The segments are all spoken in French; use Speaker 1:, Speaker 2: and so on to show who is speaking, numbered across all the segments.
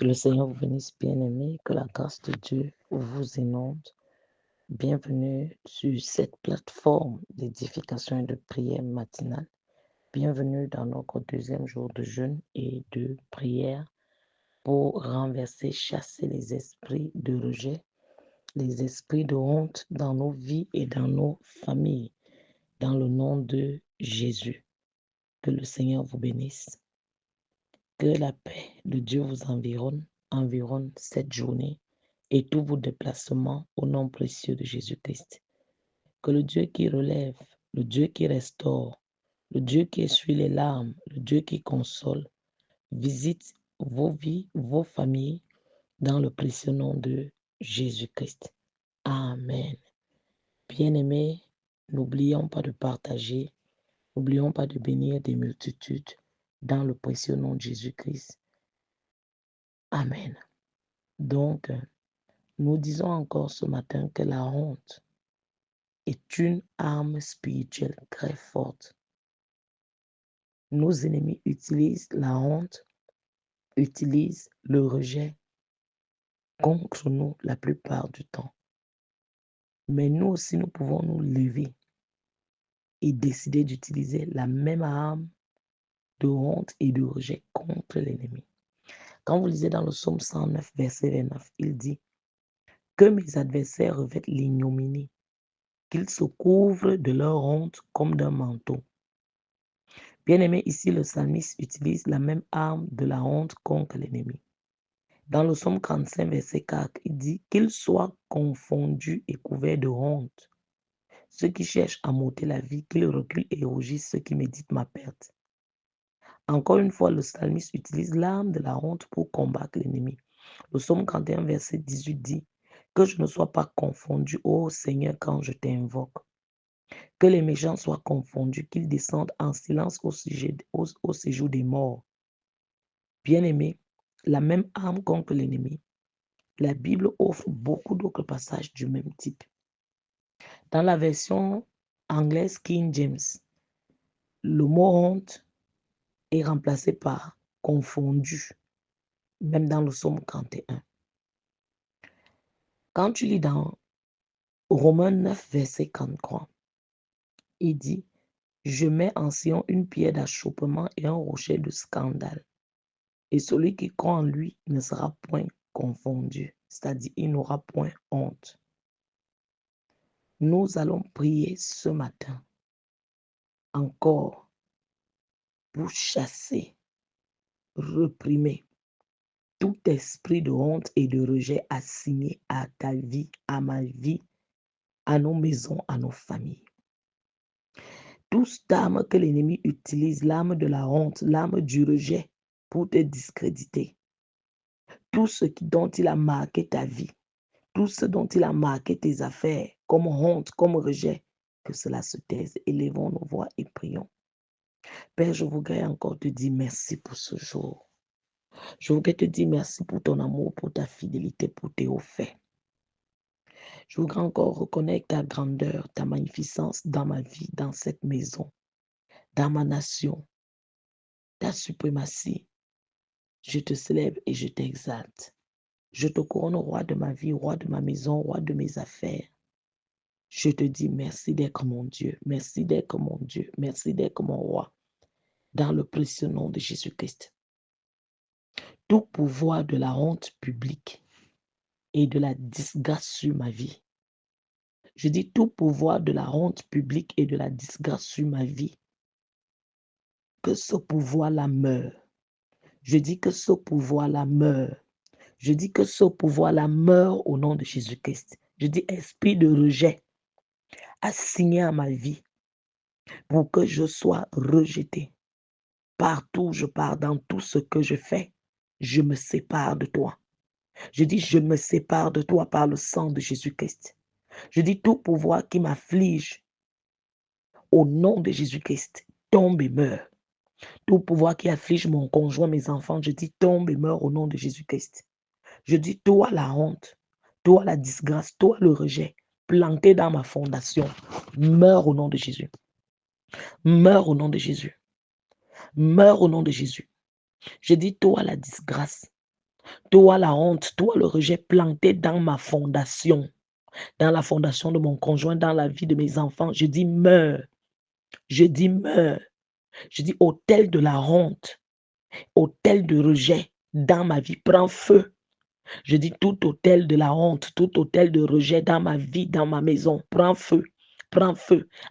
Speaker 1: Que le Seigneur vous bénisse, bien-aimés, que la grâce de Dieu vous inonde. Bienvenue sur cette plateforme d'édification et de prière matinale. Bienvenue dans notre deuxième jour de jeûne et de prière pour renverser, chasser les esprits de rejet, les esprits de honte dans nos vies et dans nos familles, dans le nom de Jésus. Que le Seigneur vous bénisse. Que la paix de Dieu vous environne cette journée et tous vos déplacements au nom précieux de Jésus-Christ. Que le Dieu qui relève, le Dieu qui restaure, le Dieu qui essuie les larmes, le Dieu qui console, visite vos vies, vos familles, dans le précieux nom de Jésus-Christ. Amen. Bien-aimés, n'oublions pas de partager, n'oublions pas de bénir des multitudes dans le précieux nom de Jésus-Christ. Amen. Donc, nous disons encore ce matin que la honte est une arme spirituelle très forte. Nos ennemis utilisent la honte, utilisent le rejet contre nous la plupart du temps. Mais nous aussi, nous pouvons nous lever et décider d'utiliser la même arme de honte et de rejet contre l'ennemi. Quand vous lisez dans le psaume 109, verset 29, il dit que mes adversaires revêtent l'ignominie, qu'ils se couvrent de leur honte comme d'un manteau. Bien-aimé, ici, le psalmiste utilise la même arme de la honte contre l'ennemi. Dans le psaume 45, verset 4, il dit qu'ils soient confondus et couverts de honte. Ceux qui cherchent à m'ôter la vie, qu'ils reculent et rougissent ceux qui méditent ma perte. Encore une fois, le psalmiste utilise l'arme de la honte pour combattre l'ennemi. Le psaume 41, verset 18 dit que je ne sois pas confondu, ô Seigneur, quand je t'invoque. Que les méchants soient confondus, qu'ils descendent en silence au séjour des morts. Bien-aimés, la même arme contre l'ennemi. La Bible offre beaucoup d'autres passages du même type. Dans la version anglaise King James, le mot honte est remplacé par confondu, même dans le psaume 41. Quand tu lis dans Romains 9, verset 43, il dit « Je mets en Sion une pierre d'achoppement et un rocher de scandale. Et celui qui croit en lui ne sera point confondu. » C'est-à-dire, il n'aura point honte. Nous allons prier ce matin encore pour chasser, réprimer tout esprit de honte et de rejet assigné à ta vie, à ma vie, à nos maisons, à nos familles. Toute arme que l'ennemi utilise, l'arme de la honte, l'arme du rejet pour te discréditer. Tout ce dont il a marqué ta vie, tout ce dont il a marqué tes affaires, comme honte, comme rejet, que cela se taise. Élevons nos voix et prions. Père, je voudrais encore te dire merci pour ce jour. Je voudrais te dire merci pour ton amour, pour ta fidélité, pour tes hauts faits. Je voudrais encore reconnaître ta grandeur, ta magnificence dans ma vie, dans cette maison, dans ma nation, ta suprématie. Je te célèbre et je t'exalte. Je te couronne roi de ma vie, roi de ma maison, roi de mes affaires. Je te dis merci d'être mon Dieu, merci d'être mon Dieu, merci d'être mon roi, dans le précieux nom de Jésus-Christ. Tout pouvoir de la honte publique et de la disgrâce sur ma vie. Je dis tout pouvoir de la honte publique et de la disgrâce sur ma vie. Que ce pouvoir-là meure. Je dis que ce pouvoir-là meure. Je dis que ce pouvoir-là meurt au nom de Jésus-Christ. Je dis esprit de rejet assigné à ma vie pour que je sois rejeté. Partout où je pars, dans tout ce que je fais, je me sépare de toi. Je dis je me sépare de toi par le sang de Jésus-Christ. Je dis tout pouvoir qui m'afflige au nom de Jésus-Christ, tombe et meurt. Tout pouvoir qui afflige mon conjoint, mes enfants, je dis tombe et meurt au nom de Jésus-Christ. Je dis toi la honte, toi la disgrâce, toi le rejet, planté dans ma fondation, meurs au nom de Jésus. Meurs au nom de Jésus. Meurs au nom de Jésus. Je dis toi la disgrâce, Toi la honte, toi le rejet planté dans ma fondation, dans la fondation de mon conjoint, dans la vie de mes enfants. Je dis meurs, je dis meurs, je dis autel de la honte, autel de rejet dans ma vie, prends feu. Je dis tout autel de la honte, tout autel de rejet dans ma vie, dans ma maison, prends feu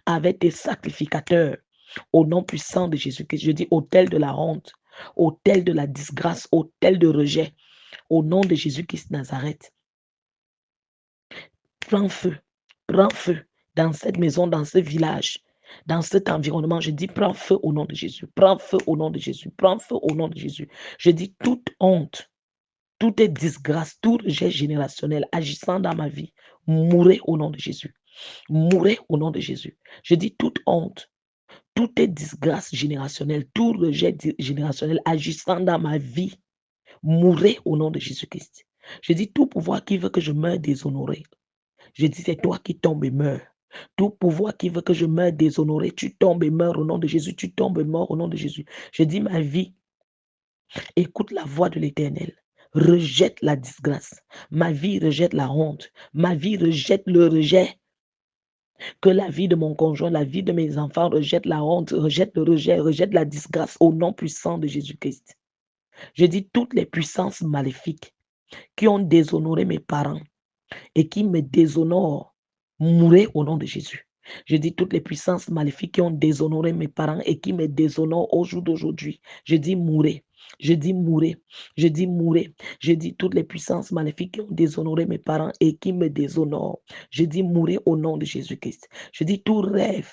Speaker 1: avec tes sacrificateurs. Au nom puissant de Jésus-Christ, je dis autel de la honte, autel de la disgrâce, autel de rejet. Au nom de Jésus-Christ Nazareth, prends feu dans cette maison, dans ce village, dans cet environnement. Je dis prends feu au nom de Jésus, prends feu au nom de Jésus, prends feu au nom de Jésus. Je dis toute honte, toute disgrâce, tout rejet générationnel agissant dans ma vie, mourez au nom de Jésus. Mourez au nom de Jésus. Je dis toute honte, toute disgrâce générationnelle, tout rejet générationnel agissant dans ma vie, mourez au nom de Jésus-Christ. Je dis tout pouvoir qui veut que je meure déshonoré. Je dis c'est toi qui tombes et meurs. Tout pouvoir qui veut que je meure déshonoré, tu tombes et meurs au nom de Jésus. Tu tombes et meurs au nom de Jésus. Je dis ma vie, écoute la voix de l'Éternel. Rejette la disgrâce. Ma vie rejette la honte. Ma vie rejette le rejet. Que la vie de mon conjoint, la vie de mes enfants rejette la honte, rejette le rejet, rejette la disgrâce au nom puissant de Jésus-Christ. Je dis toutes les puissances maléfiques qui ont déshonoré mes parents et qui me déshonorent, mourez au nom de Jésus. Je dis toutes les puissances maléfiques qui ont déshonoré mes parents et qui me déshonorent au jour d'aujourd'hui. Je dis mourez. Je dis mourez. Je dis mourez. Je dis toutes les puissances maléfiques qui ont déshonoré mes parents et qui me déshonorent. Je dis mourez au nom de Jésus-Christ. Je dis tout rêve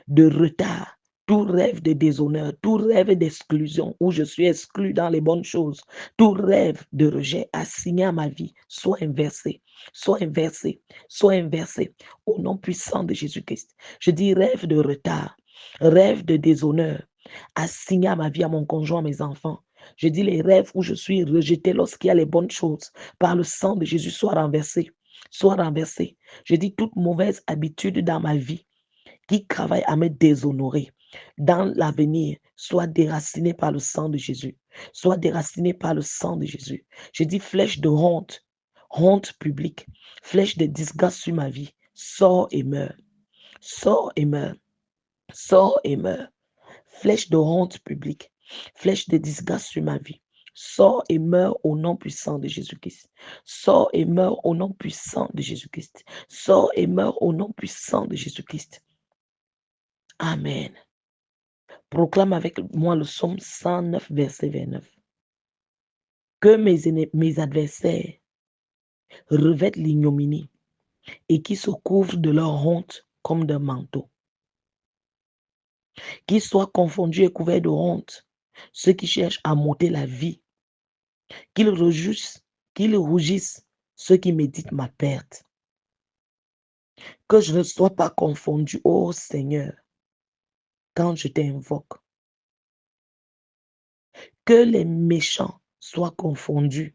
Speaker 1: de retard, tout rêve de déshonneur, tout rêve d'exclusion où je suis exclu dans les bonnes choses, tout rêve de rejet assigné à ma vie, soit inversé, soit inversé, soit inversé au nom puissant de Jésus-Christ. Je dis rêve de retard, rêve de déshonneur assigné à ma vie, à mon conjoint, à mes enfants. Je dis les rêves où je suis rejeté lorsqu'il y a les bonnes choses par le sang de Jésus, soit renversé, soit renversé. Je dis toute mauvaise habitude dans ma vie qui travaille à me déshonorer dans l'avenir, soit déraciné par le sang de Jésus, soit déraciné par le sang de Jésus. Je dis flèche de honte, honte publique, flèche de disgrâce sur ma vie, sors et meurs, sors et meurs, sors et meurs. Flèche de honte publique, flèche de disgrâce sur ma vie. Sors et meurs au nom puissant de Jésus-Christ. Sors et meurs au nom puissant de Jésus-Christ. Sors et meurs au nom puissant de Jésus-Christ. Amen. Proclame avec moi le psaume 109, verset 29. Que mes adversaires revêtent l'ignominie et qui se couvrent de leur honte comme d'un manteau. Qu'ils soient confondus et couverts de honte, ceux qui cherchent à m'ôter la vie. Qu'ils rougissent, ceux qui méditent ma perte. Que je ne sois pas confondu, ô Seigneur, quand je t'invoque. Que les méchants soient confondus,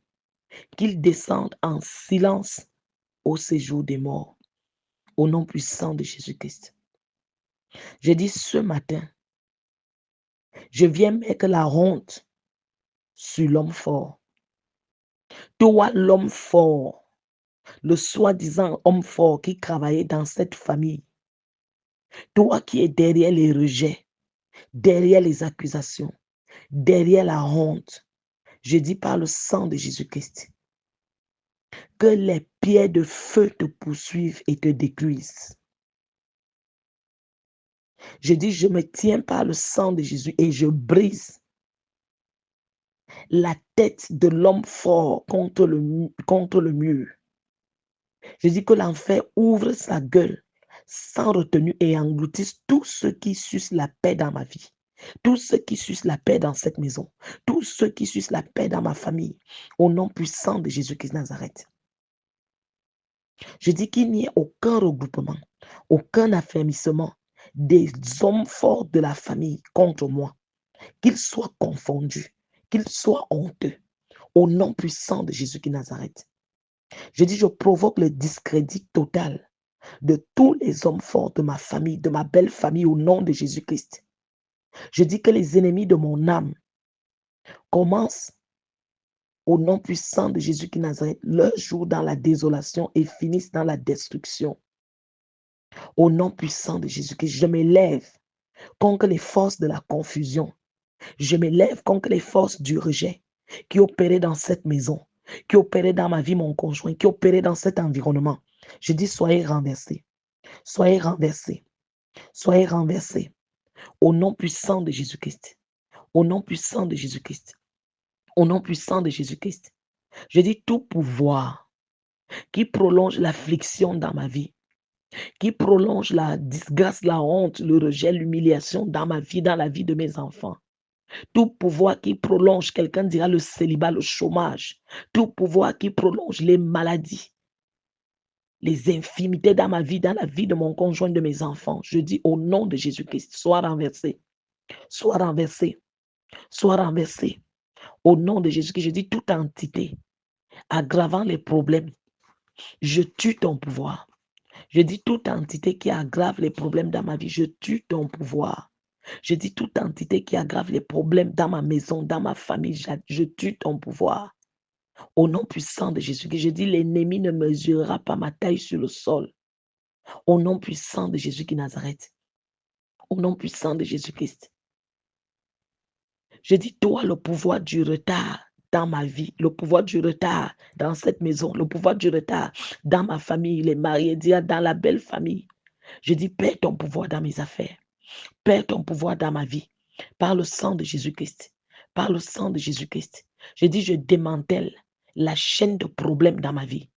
Speaker 1: qu'ils descendent en silence au séjour des morts, au nom puissant de Jésus-Christ. Je dis ce matin, je viens mettre la honte sur l'homme fort. Toi, l'homme fort, le soi-disant homme fort qui travaillait dans cette famille, toi qui es derrière les rejets, derrière les accusations, derrière la honte, je dis par le sang de Jésus-Christ, que les pierres de feu te poursuivent et te détruisent. Je dis, je me tiens par le sang de Jésus et je brise la tête de l'homme fort contre le mur. Je dis que l'enfer ouvre sa gueule sans retenue et engloutisse tous ceux qui sucent la paix dans ma vie, tous ceux qui sucent la paix dans cette maison, tous ceux qui sucent la paix dans ma famille, au nom puissant de Jésus-Christ Nazareth. Je dis qu'il n'y ait aucun regroupement, aucun affermissement des hommes forts de la famille contre moi, qu'ils soient confondus, qu'ils soient honteux, au nom puissant de Jésus-Christ Nazareth. Je dis, je provoque le discrédit total de tous les hommes forts de ma famille, de ma belle famille, au nom de Jésus-Christ. Je dis que les ennemis de mon âme commencent au nom puissant de Jésus qui Nazareth, leur jour dans la désolation et finissent dans la destruction. Au nom puissant de Jésus, que je m'élève contre les forces de la confusion. Je m'élève contre les forces du rejet qui opéraient dans cette maison, qui opéraient dans ma vie, mon conjoint, qui opéraient dans cet environnement. Je dis, soyez renversés, soyez renversés, soyez renversés. Au nom puissant de Jésus-Christ, au nom puissant de Jésus-Christ, au nom puissant de Jésus-Christ. Je dis, tout pouvoir qui prolonge l'affliction dans ma vie, qui prolonge la disgrâce, la honte, le rejet, l'humiliation dans ma vie, dans la vie de mes enfants. Tout pouvoir qui prolonge, quelqu'un dira le célibat, le chômage. Tout pouvoir qui prolonge les maladies, les infimités dans ma vie, dans la vie de mon conjoint, de mes enfants. Je dis au nom de Jésus-Christ, sois renversé, sois renversé, sois renversé. Au nom de Jésus-Christ, je dis toute entité aggravant les problèmes, je tue ton pouvoir. Je dis toute entité qui aggrave les problèmes dans ma vie, je tue ton pouvoir. Je dis toute entité qui aggrave les problèmes dans ma maison, dans ma famille, je tue ton pouvoir. Au nom puissant de Jésus-Christ, je dis l'ennemi ne mesurera pas ma taille sur le sol. Au nom puissant de Jésus qui Nazareth. Au nom puissant de Jésus-Christ. Je dis toi le pouvoir du retard dans ma vie, le pouvoir du retard dans cette maison, le pouvoir du retard dans ma famille, les mariés, dans la belle famille. Je dis perds ton pouvoir dans mes affaires. Perds ton pouvoir dans ma vie. Par le sang de Jésus-Christ. Par le sang de Jésus-Christ. Je dis je démantèle la chaîne de problèmes dans ma vie.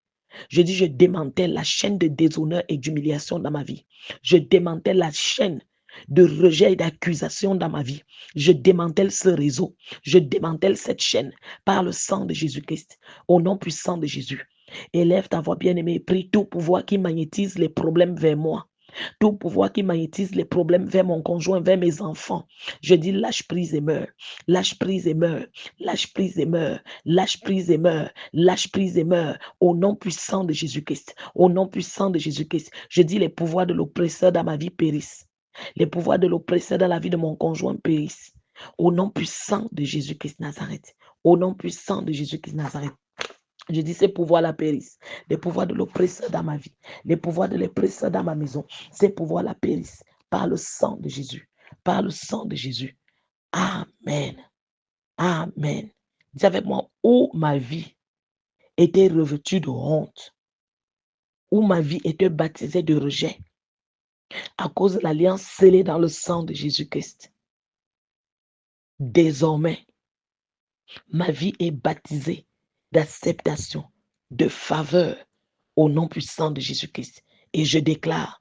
Speaker 1: Je dis je démantèle la chaîne de déshonneur et d'humiliation dans ma vie. Je démantèle la chaîne de rejet et d'accusation dans ma vie. Je démantèle ce réseau. Je démantèle cette chaîne par le sang de Jésus-Christ. Au nom puissant de Jésus. Élève ta voix bien-aimée. Prie tout pouvoir qui magnétise les problèmes vers moi. Tout pouvoir qui magnétise les problèmes vers mon conjoint, vers mes enfants. Je dis lâche prise et meurs. Lâche prise et meurs. Lâche prise et meurs. Lâche prise et meurs. Lâche prise et meurs. Au nom puissant de Jésus-Christ. Au nom puissant de Jésus-Christ. Je dis les pouvoirs de l'oppresseur dans ma vie périssent. Les pouvoirs de l'oppresseur dans la vie de mon conjoint périssent. Au nom puissant de Jésus-Christ Nazareth. Au nom puissant de Jésus-Christ Nazareth. Je dis ces pouvoirs-là périssent. Les pouvoirs de l'oppresseur dans ma vie. Les pouvoirs de l'oppresseur dans ma maison. Ces pouvoirs-là périssent. Par le sang de Jésus. Par le sang de Jésus. Amen. Amen. Dis avec moi, où ma vie était revêtue de honte. Où ma vie était baptisée de rejet. À cause de l'alliance scellée dans le sang de Jésus-Christ. Désormais, ma vie est baptisée d'acceptation, de faveur au nom puissant de Jésus-Christ. Et je déclare,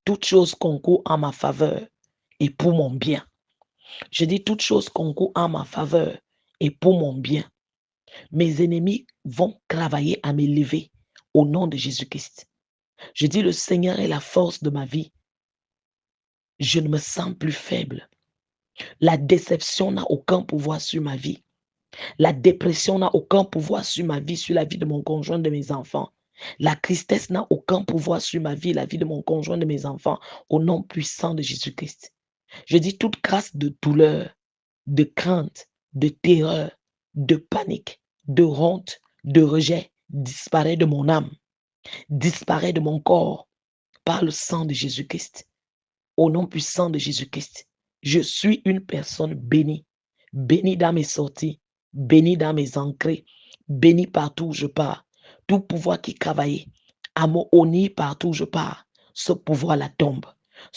Speaker 1: toute chose concourt en ma faveur et pour mon bien. Je dis, toute chose concourt en ma faveur et pour mon bien. Mes ennemis vont travailler à m'élever au nom de Jésus-Christ. Je dis, le Seigneur est la force de ma vie. Je ne me sens plus faible. La déception n'a aucun pouvoir sur ma vie. La dépression n'a aucun pouvoir sur ma vie, sur la vie de mon conjoint, de mes enfants. La tristesse n'a aucun pouvoir sur ma vie, la vie de mon conjoint, de mes enfants, au nom puissant de Jésus-Christ. Je dis toute grâce de douleur, de crainte, de terreur, de panique, de honte, de rejet disparaît de mon âme, disparaît de mon corps par le sang de Jésus-Christ. Au nom puissant de Jésus-Christ, je suis une personne bénie, bénie dans mes sorties, bénie dans mes entrées, bénie partout où je pars. Tout pouvoir qui travaillait à me honnir partout où je pars, ce pouvoir-là tombe.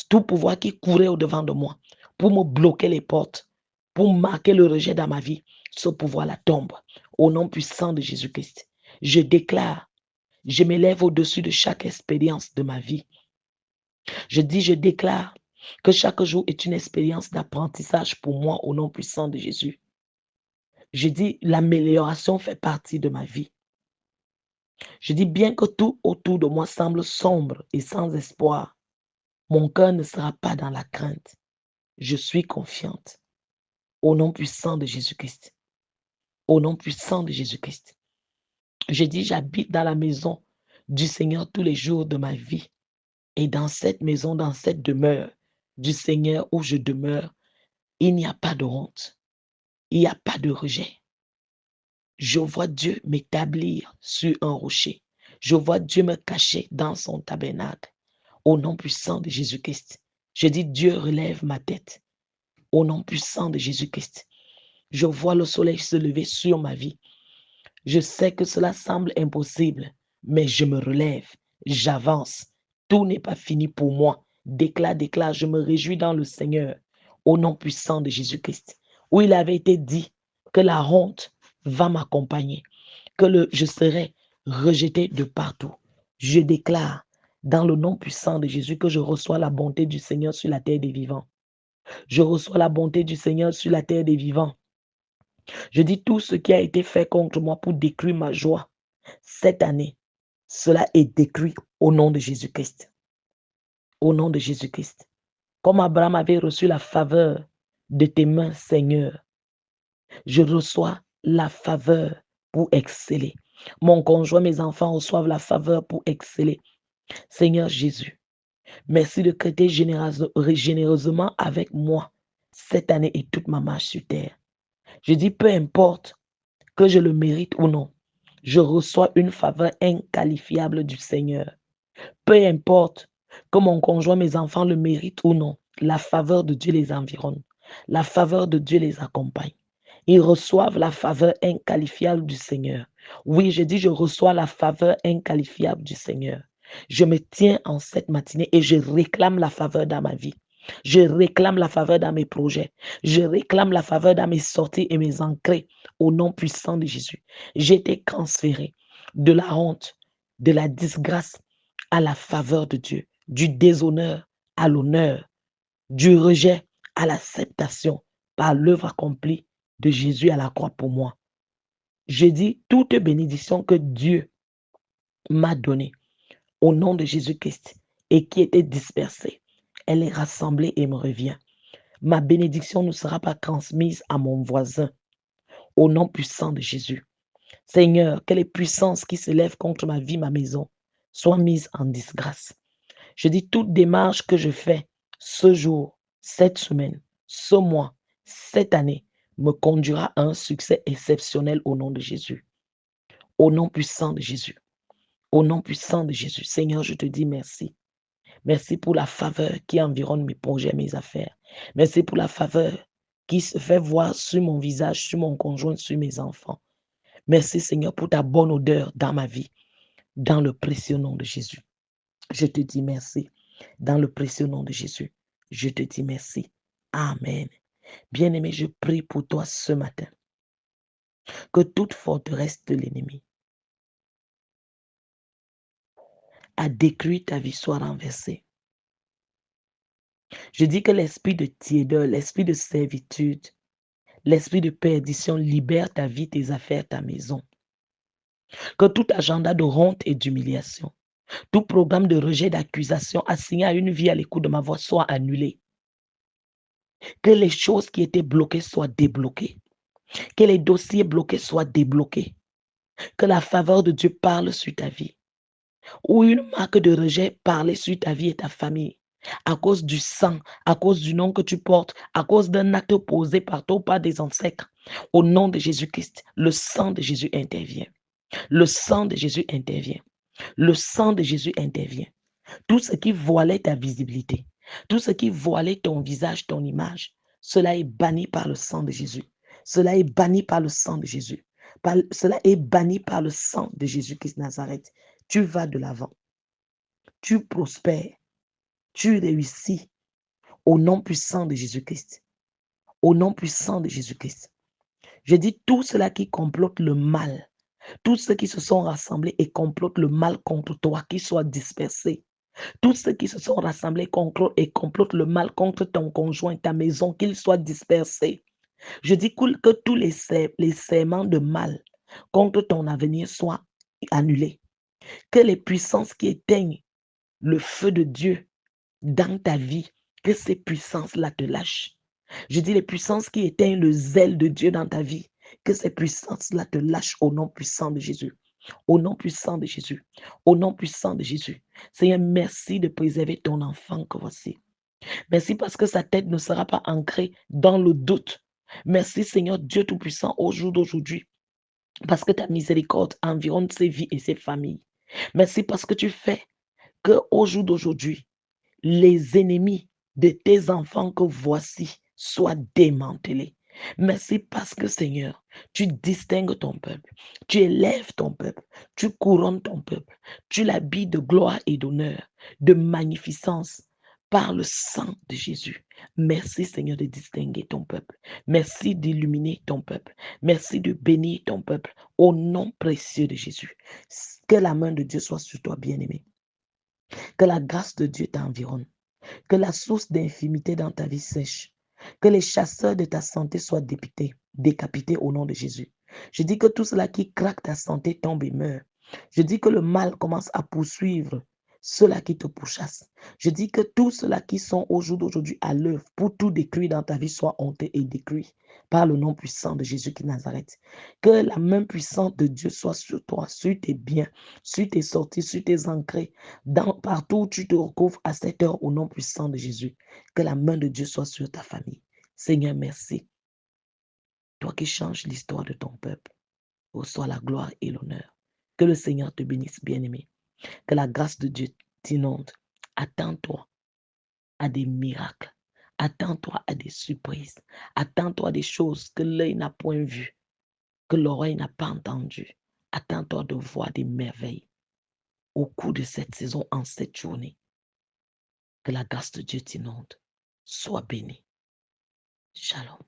Speaker 1: Tout pouvoir qui courait au-devant de moi pour me bloquer les portes, pour marquer le rejet dans ma vie, ce pouvoir-là tombe. Au nom puissant de Jésus-Christ, je déclare, je m'élève au-dessus de chaque expérience de ma vie. Je déclare que chaque jour est une expérience d'apprentissage pour moi au nom puissant de Jésus. Je dis, l'amélioration fait partie de ma vie. Je dis, bien que tout autour de moi semble sombre et sans espoir, mon cœur ne sera pas dans la crainte. Je suis confiante. Au nom puissant de Jésus-Christ. Au nom puissant de Jésus-Christ. Je dis, j'habite dans la maison du Seigneur tous les jours de ma vie. Et dans cette maison, dans cette demeure du Seigneur où je demeure, il n'y a pas de honte. Il n'y a pas de rejet. Je vois Dieu m'établir sur un rocher. Je vois Dieu me cacher dans son tabernacle. Au nom puissant de Jésus-Christ, je dis Dieu relève ma tête. Au nom puissant de Jésus-Christ, je vois le soleil se lever sur ma vie. Je sais que cela semble impossible, mais je me relève, j'avance. Tout n'est pas fini pour moi. Déclare, je me réjouis dans le Seigneur, au nom puissant de Jésus-Christ, où il avait été dit que la honte va m'accompagner, que je serai rejeté de partout. Je déclare dans le nom puissant de Jésus que je reçois la bonté du Seigneur sur la terre des vivants. Je reçois la bonté du Seigneur sur la terre des vivants. Je dis tout ce qui a été fait contre moi pour détruire ma joie cette année, cela est détruit au nom de Jésus-Christ. Au nom de Jésus-Christ. Comme Abraham avait reçu la faveur de tes mains, Seigneur, je reçois la faveur pour exceller. Mon conjoint, mes enfants reçoivent la faveur pour exceller. Seigneur Jésus, merci de traiter généreusement avec moi cette année et toute ma marche sur terre. Je dis peu importe que je le mérite ou non, je reçois une faveur inqualifiable du Seigneur. Peu importe que mon conjoint, mes enfants le méritent ou non, la faveur de Dieu les environne. La faveur de Dieu les accompagne. Ils reçoivent la faveur inqualifiable du Seigneur. Oui, je dis, je reçois la faveur inqualifiable du Seigneur. Je me tiens en cette matinée et je réclame la faveur dans ma vie. Je réclame la faveur dans mes projets. Je réclame la faveur dans mes sorties et mes entrées au nom puissant de Jésus. J'ai été transféré de la honte, de la disgrâce à la faveur de Dieu, du déshonneur à l'honneur, du rejet à l'acceptation par l'œuvre accomplie de Jésus à la croix pour moi. Je dis toute bénédiction que Dieu m'a donnée au nom de Jésus-Christ et qui était dispersée, elle est rassemblée et me revient. Ma bénédiction ne sera pas transmise à mon voisin au nom puissant de Jésus. Seigneur, que les puissances qui se lèvent contre ma vie, ma maison, soient mises en disgrâce. Je dis toute démarche que je fais ce jour, cette semaine, ce mois, cette année, me conduira à un succès exceptionnel au nom de Jésus. Au nom puissant de Jésus. Au nom puissant de Jésus. Seigneur, je te dis merci. Merci pour la faveur qui environne mes projets, mes affaires. Merci pour la faveur qui se fait voir sur mon visage, sur mon conjoint, sur mes enfants. Merci Seigneur pour ta bonne odeur dans ma vie, dans le précieux nom de Jésus. Je te dis merci. Dans le précieux nom de Jésus, je te dis merci. Amen. Bien-aimé, je prie pour toi ce matin. Que toute forteresse de l'ennemi a détruit ta vie soit renversée. Je dis que l'esprit de tiédeur, l'esprit de servitude, l'esprit de perdition libère ta vie, tes affaires, ta maison. Que tout agenda de honte et d'humiliation, tout programme de rejet, d'accusation assigné à une vie à l'écoute de ma voix soit annulé. Que les choses qui étaient bloquées soient débloquées. Que les dossiers bloqués soient débloqués. Que la faveur de Dieu parle sur ta vie. Ou une marque de rejet parle sur ta vie et ta famille. À cause du sang, à cause du nom que tu portes, à cause d'un acte posé par toi ou par des ancêtres. Au nom de Jésus-Christ, le sang de Jésus intervient. Le sang de Jésus intervient. Le sang de Jésus intervient. Tout ce qui voilait ta visibilité, tout ce qui voilait ton visage, ton image, cela est banni par le sang de Jésus. Cela est banni par le sang de Jésus. Cela est banni par le sang de Jésus-Christ Nazareth. Tu vas de l'avant. Tu prospères. Tu réussis au nom puissant de Jésus-Christ. Au nom puissant de Jésus-Christ. Je dis tout cela qui complote le mal, tous ceux qui se sont rassemblés et complotent le mal contre toi, qu'ils soient dispersés. Tous ceux qui se sont rassemblés et complotent le mal contre ton conjoint, ta maison, qu'ils soient dispersés. Je dis que tous les serments de mal contre ton avenir soient annulés. Que les puissances qui éteignent le feu de Dieu dans ta vie, que ces puissances-là te lâchent. Je dis les puissances qui éteignent le zèle de Dieu dans ta vie, que ces puissances-là te lâchent au nom puissant de Jésus. Au nom puissant de Jésus. Au nom puissant de Jésus. Seigneur, merci de préserver ton enfant que voici. Merci parce que sa tête ne sera pas ancrée dans le doute. Merci Seigneur Dieu Tout-Puissant au jour d'aujourd'hui. parce que ta miséricorde environne ses vies et ses familles. Merci parce que tu fais qu'au jour d'aujourd'hui, les ennemis de tes enfants que voici soient démantelés. Merci parce que Seigneur, tu distingues ton peuple, tu élèves ton peuple, tu couronnes ton peuple, tu l'habilles de gloire et d'honneur, de magnificence par le sang de Jésus. Merci Seigneur de distinguer ton peuple. Merci d'illuminer ton peuple. Merci de bénir ton peuple au nom précieux de Jésus. Que la main de Dieu soit sur toi, bien-aimé. Que la grâce de Dieu t'environne. Que la source d'infimité dans ta vie sèche. Que les chasseurs de ta santé soient décapités au nom de Jésus. Je dis que tout cela qui craque ta santé tombe et meurt. Je dis que le mal commence à poursuivre ceux-là qui te pourchassent. Je dis que tous ceux-là qui sont au jour d'aujourd'hui à l'œuvre pour tout détruire dans ta vie soient honteux et détruits par le nom puissant de Jésus qui Nazareth. Que la main puissante de Dieu soit sur toi, sur tes biens, sur tes sorties, sur tes entrées, partout où tu te retrouves à cette heure au nom puissant de Jésus. Que la main de Dieu soit sur ta famille. Seigneur, merci. Toi qui changes l'histoire de ton peuple, reçois la gloire et l'honneur. Que le Seigneur te bénisse, bien-aimé. Que la grâce de Dieu t'inonde. Attends-toi à des miracles. Attends-toi à des surprises. Attends-toi à des choses que l'œil n'a point vues, que l'oreille n'a pas entendues. Attends-toi de voir des merveilles au cours de cette saison, en cette journée. Que la grâce de Dieu t'inonde. Sois béni. Shalom.